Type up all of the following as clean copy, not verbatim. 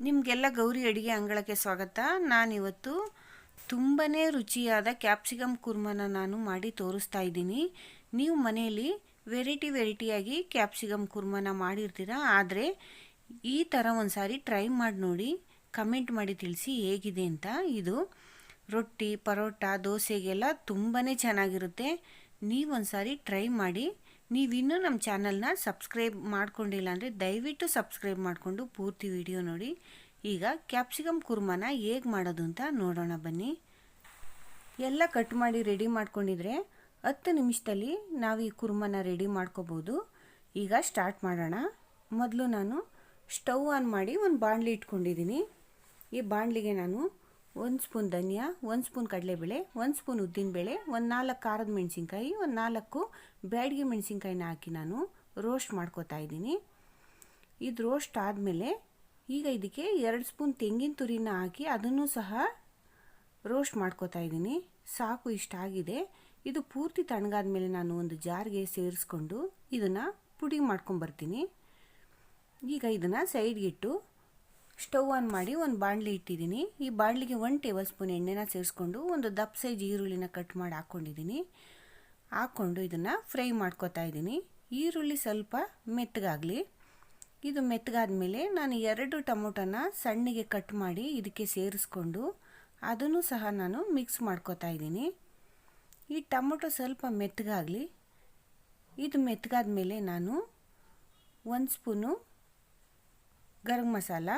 ನಿಮಗೆಲ್ಲ ಗೌರಿ ಅಡುಗೆ ಅಂಗಳಕ್ಕೆ ಸ್ವಾಗತ. ನಾನಿವತ್ತು ತುಂಬಾ ರುಚಿಯಾದ ಕ್ಯಾಪ್ಸಿಕಮ್ ಕುರ್ಮನ ನಾನು ಮಾಡಿ ತೋರಿಸ್ತಾ ಇದ್ದೀನಿ. ನೀವು ಮನೆಯಲ್ಲಿ ವೆರೈಟಿಯಾಗಿ ಕ್ಯಾಪ್ಸಿಕಮ್ ಕುರ್ಮನ ಮಾಡಿರ್ತೀರ. ಆದರೆ ಈ ಥರ ಒಂದು ಸಾರಿ ಟ್ರೈ ಮಾಡಿ ನೋಡಿ, ಕಮೆಂಟ್ ಮಾಡಿ ತಿಳಿಸಿ ಹೇಗಿದೆ ಅಂತ. ಇದು ರೊಟ್ಟಿ, ಪರೋಟ, ದೋಸೆಗೆಲ್ಲ ತುಂಬಾ ಚೆನ್ನಾಗಿರುತ್ತೆ. ನೀವೊಂದು ಸಾರಿ ಟ್ರೈ ಮಾಡಿ. ನೀವಿನ್ನೂ ನಮ್ಮ ಚಾನಲ್ನ ಸಬ್ಸ್ಕ್ರೈಬ್ ಮಾಡ್ಕೊಂಡಿಲ್ಲ ಅಂದರೆ ದಯವಿಟ್ಟು ಸಬ್ಸ್ಕ್ರೈಬ್ ಮಾಡಿಕೊಂಡು ಪೂರ್ತಿ ವಿಡಿಯೋ ನೋಡಿ. ಈಗ ಕ್ಯಾಪ್ಸಿಕಮ್ ಕುರ್ಮನ ಹೇಗೆ ಮಾಡೋದು ಅಂತ ನೋಡೋಣ ಬನ್ನಿ. ಎಲ್ಲ ಕಟ್ ಮಾಡಿ ರೆಡಿ ಮಾಡ್ಕೊಂಡಿದ್ರೆ 10 ನಿಮಿಷದಲ್ಲಿ ನಾವು ಈ ಕುರ್ಮನ ರೆಡಿ ಮಾಡ್ಕೋಬೋದು. ಈಗ ಸ್ಟಾರ್ಟ್ ಮಾಡೋಣ. ಮೊದಲು ನಾನು ಸ್ಟವ್ ಆನ್ ಮಾಡಿ ಒಂದು ಬಾಣಲಿ ಇಟ್ಕೊಂಡಿದ್ದೀನಿ. ಈ ಬಾಣಲಿಗೆ ನಾನು 1 ಸ್ಪೂನ್ ಧನಿಯಾ, 1 ಸ್ಪೂನ್ ಕಡಲೆಬೇಳೆ, 1 ಸ್ಪೂನ್ ಉದ್ದಿನಬೇಳೆ, 4 ಖಾರದ ಮೆಣಸಿನ್ಕಾಯಿ, 4 ಬ್ಯಾಡಗಿ ಮೆಣಸಿನ್ಕಾಯಿನ ಹಾಕಿ ನಾನು ರೋಸ್ಟ್ ಮಾಡ್ಕೋತಾ ಇದ್ದೀನಿ. ಇದು ರೋಸ್ಟ್ ಆದಮೇಲೆ ಈಗ ಇದಕ್ಕೆ 2 ಸ್ಪೂನ್ ತೆಂಗಿನ ತುರಿನ ಹಾಕಿ ಅದನ್ನು ಸಹ ರೋಸ್ಟ್ ಮಾಡ್ಕೋತಾ ಇದ್ದೀನಿ. ಸಾಕು, ಇಷ್ಟ ಆಗಿದೆ. ಇದು ಪೂರ್ತಿ ತಣ್ಣಗಾದ ಮೇಲೆ ನಾನು ಒಂದು ಜಾರ್ಗೆ ಸೇರಿಸ್ಕೊಂಡು ಇದನ್ನು ಪುಡಿ ಮಾಡ್ಕೊಂಬರ್ತೀನಿ. ಈಗ ಇದನ್ನು ಸೈಡ್ಗಿಟ್ಟು ಸ್ಟವ್ ಆನ್ ಮಾಡಿ ಒಂದು ಬಾಣಲಿ ಇಟ್ಟಿದ್ದೀನಿ. ಈ ಬಾಣಲಿಗೆ 1 ಟೇಬಲ್ ಸ್ಪೂನ್ ಎಣ್ಣೆನ ಸೇರಿಸ್ಕೊಂಡು ಒಂದು ದಪ್ಪ ಸೈಜ್ ಈರುಳ್ಳಿನ ಕಟ್ ಮಾಡಿ ಹಾಕ್ಕೊಂಡಿದ್ದೀನಿ. ಹಾಕ್ಕೊಂಡು ಇದನ್ನು ಫ್ರೈ ಮಾಡ್ಕೋತಾ ಇದ್ದೀನಿ. ಈರುಳ್ಳಿ ಸ್ವಲ್ಪ ಮೆತ್ತಗಾಗಲಿ. ಇದು ಮೆತ್ತಗಾದ್ಮೇಲೆ ನಾನು 2 ಟೊಮೊಟೊನ ಸಣ್ಣಗೆ ಕಟ್ ಮಾಡಿ ಇದಕ್ಕೆ ಸೇರಿಸ್ಕೊಂಡು ಅದನ್ನು ಸಹ ನಾನು ಮಿಕ್ಸ್ ಮಾಡ್ಕೋತಾ ಇದ್ದೀನಿ. ಈ ಟೊಮೊಟೊ ಸ್ವಲ್ಪ ಮೆತ್ತಗಾಗಲಿ. ಇದು ಮೆತ್ತಗಾದ್ಮೇಲೆ ನಾನು 1 ಸ್ಪೂನು ಗರಂ ಮಸಾಲ,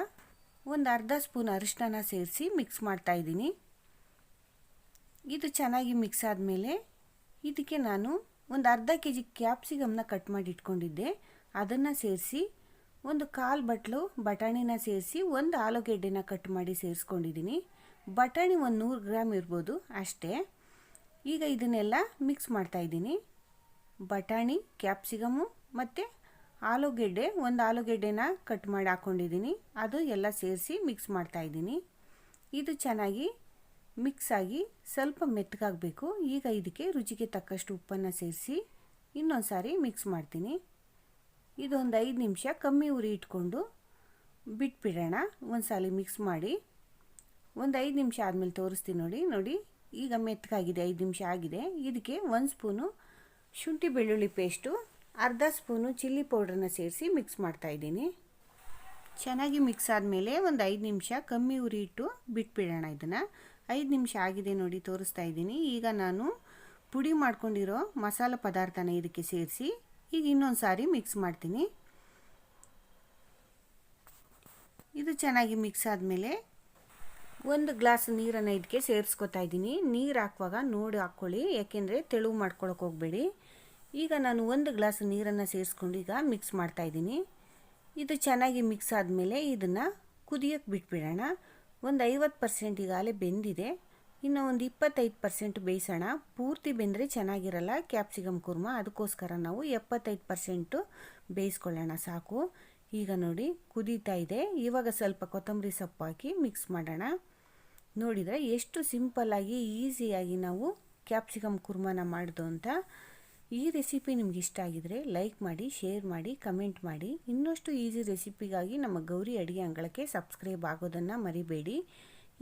ಒಂದು ಅರ್ಧ ಸ್ಪೂನ್ ಅರಿಶಿನ ಸೇರಿಸಿ ಮಿಕ್ಸ್ ಮಾಡ್ತಾ ಇದ್ದೀನಿ. ಇದು ಚೆನ್ನಾಗಿ ಮಿಕ್ಸ್ ಆದಮೇಲೆ ಇದಕ್ಕೆ ನಾನು ಒಂದು ಅರ್ಧ ಕೆಜಿ ಕ್ಯಾಪ್ಸಿಕಮ್ನ ಕಟ್ ಮಾಡಿ ಇಟ್ಕೊಂಡಿದ್ದೆ, ಅದನ್ನು ಸೇರಿಸಿ ಒಂದು 1/4 ಬಟ್ಲು ಬಟಾಣಿನ ಸೇರಿಸಿ ಒಂದು ಆಲೂಗೆಡ್ಡೆನ ಕಟ್ ಮಾಡಿ ಸೇರಿಸ್ಕೊಂಡಿದ್ದೀನಿ. ಬಟಾಣಿ ಒಂದು 100 ಗ್ರಾಮ್ ಇರ್ಬೋದು ಅಷ್ಟೇ. ಈಗ ಇದನ್ನೆಲ್ಲ ಮಿಕ್ಸ್ ಮಾಡ್ತಾಯಿದ್ದೀನಿ. ಬಟಾಣಿ, ಕ್ಯಾಪ್ಸಿಕಮ್ಮು ಮತ್ತು ಆಲೂಗೆಡ್ಡೆ, ಒಂದು ಆಲೂಗೆಡ್ಡೆನ ಕಟ್ ಮಾಡಿ ಹಾಕ್ಕೊಂಡಿದ್ದೀನಿ, ಅದು ಎಲ್ಲ ಸೇರಿಸಿ ಮಿಕ್ಸ್ ಮಾಡ್ತಾಯಿದ್ದೀನಿ. ಇದು ಚೆನ್ನಾಗಿ ಮಿಕ್ಸ್ ಆಗಿ ಸ್ವಲ್ಪ ಮೆತ್ತಗಾಗಬೇಕು. ಈಗ ಇದಕ್ಕೆ ರುಚಿಗೆ ತಕ್ಕಷ್ಟು ಉಪ್ಪನ್ನು ಸೇರಿಸಿ ಇನ್ನೊಂದು ಸಾರಿ ಮಿಕ್ಸ್ ಮಾಡ್ತೀನಿ. ಇದೊಂದು 5 ನಿಮಿಷ ಕಮ್ಮಿ ಉರಿ ಇಟ್ಕೊಂಡು ಬಿಟ್ಬಿಡೋಣ. ಒಂದು ಸಾರಿ ಮಿಕ್ಸ್ ಮಾಡಿ ಒಂದು 5 ನಿಮಿಷ ಆದಮೇಲೆ ತೋರಿಸ್ತೀನಿ ನೋಡಿ. ಈಗ ಮೆತ್ತಗಾಗಿದೆ, 5 ನಿಮಿಷ ಆಗಿದೆ. ಇದಕ್ಕೆ 1 ಸ್ಪೂನು ಶುಂಠಿ ಬೆಳ್ಳುಳ್ಳಿ ಪೇಸ್ಟು, ಅರ್ಧ ಸ್ಪೂನು ಚಿಲ್ಲಿ ಪೌಡ್ರನ್ನ ಸೇರಿಸಿ ಮಿಕ್ಸ್ ಮಾಡ್ತಾಯಿದ್ದೀನಿ. ಚೆನ್ನಾಗಿ ಮಿಕ್ಸ್ ಆದಮೇಲೆ ಒಂದು 5 ನಿಮಿಷ ಕಮ್ಮಿ ಉರಿ ಇಟ್ಟು ಬಿಟ್ಬಿಡೋಣ. ಇದನ್ನು 5 ನಿಮಿಷ ಆಗಿದೆ ನೋಡಿ, ತೋರಿಸ್ತಾ ಇದ್ದೀನಿ. ಈಗ ನಾನು ಪುಡಿ ಮಾಡ್ಕೊಂಡಿರೋ ಮಸಾಲೆ ಪದಾರ್ಥನ ಇದಕ್ಕೆ ಸೇರಿಸಿ ಈಗ ಇನ್ನೊಂದು ಸಾರಿ ಮಿಕ್ಸ್ ಮಾಡ್ತೀನಿ. ಇದು ಚೆನ್ನಾಗಿ ಮಿಕ್ಸ್ ಆದಮೇಲೆ 1 ಗ್ಲಾಸ್ ನೀರನ್ನು ಇದಕ್ಕೆ ಸೇರಿಸ್ಕೊತಾ ಇದ್ದೀನಿ. ನೀರು ಹಾಕುವಾಗ ನೋಡಿ ಹಾಕ್ಕೊಳ್ಳಿ, ಯಾಕೆಂದರೆ ತೆಳುವು ಮಾಡ್ಕೊಳಕ್ಕೆ ಹೋಗಬೇಡಿ. ಈಗ ನಾನು 1 ಗ್ಲಾಸ್ ನೀರನ್ನು ಸೇರಿಸ್ಕೊಂಡು ಈಗ ಮಿಕ್ಸ್ ಮಾಡ್ತಾಯಿದ್ದೀನಿ. ಇದು ಚೆನ್ನಾಗಿ ಮಿಕ್ಸ್ ಆದಮೇಲೆ ಇದನ್ನು ಕುದಿಯೋಕ್ಕೆ ಬಿಟ್ಬಿಡೋಣ. ಒಂದು 50% ಈಗಾಗಲೇ ಬೆಂದಿದೆ, ಇನ್ನು ಒಂದು 25% ಬೇಯಿಸೋಣ. ಪೂರ್ತಿ ಬೆಂದರೆ ಚೆನ್ನಾಗಿರಲ್ಲ ಕ್ಯಾಪ್ಸಿಕಮ್ ಕುರ್ಮ, ಅದಕ್ಕೋಸ್ಕರ ನಾವು 75% ಬೇಯಿಸ್ಕೊಳ್ಳೋಣ ಸಾಕು. ಈಗ ನೋಡಿ ಕುದೀತಾ ಇದೆ. ಇವಾಗ ಸ್ವಲ್ಪ ಕೊತ್ತಂಬರಿ ಸೊಪ್ಪು ಹಾಕಿ ಮಿಕ್ಸ್ ಮಾಡೋಣ. ನೋಡಿದರೆ ಎಷ್ಟು ಸಿಂಪಲ್ಲಾಗಿ ಈಸಿಯಾಗಿ ನಾವು ಕ್ಯಾಪ್ಸಿಕಮ್ ಕುರ್ಮನ ಮಾಡೋದು ಅಂತ. ಈ ರೆಸಿಪಿ ನಿಮ್ಗೆ ಇಷ್ಟ ಆಗಿದರೆ ಲೈಕ್ ಮಾಡಿ, ಶೇರ್ ಮಾಡಿ, ಕಮೆಂಟ್ ಮಾಡಿ. ಇನ್ನಷ್ಟು ಈಸಿ ರೆಸಿಪಿಗಾಗಿ ನಮ್ಮ ಗೌರಿ ಅಡುಗೆ ಅಂಗಳಕ್ಕೆ ಸಬ್ಸ್ಕ್ರೈಬ್ ಆಗೋದನ್ನು ಮರಿಬೇಡಿ.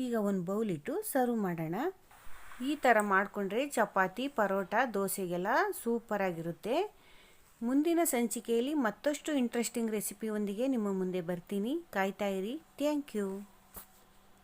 ಈಗ ಒಂದು ಬೌಲಿಟ್ಟು ಸರ್ವ್ ಮಾಡೋಣ. ಈ ಥರ ಮಾಡಿಕೊಂಡ್ರೆ ಚಪಾತಿ, ಪರೋಟ, ದೋಸೆಗೆಲ್ಲ ಸೂಪರಾಗಿರುತ್ತೆ. ಮುಂದಿನ ಸಂಚಿಕೆಯಲ್ಲಿ ಮತ್ತಷ್ಟು ಇಂಟ್ರೆಸ್ಟಿಂಗ್ ರೆಸಿಪಿಯೊಂದಿಗೆ ನಿಮ್ಮ ಮುಂದೆ ಬರ್ತೀನಿ. ಕಾಯ್ತಾ ಇರಿ. Thank you.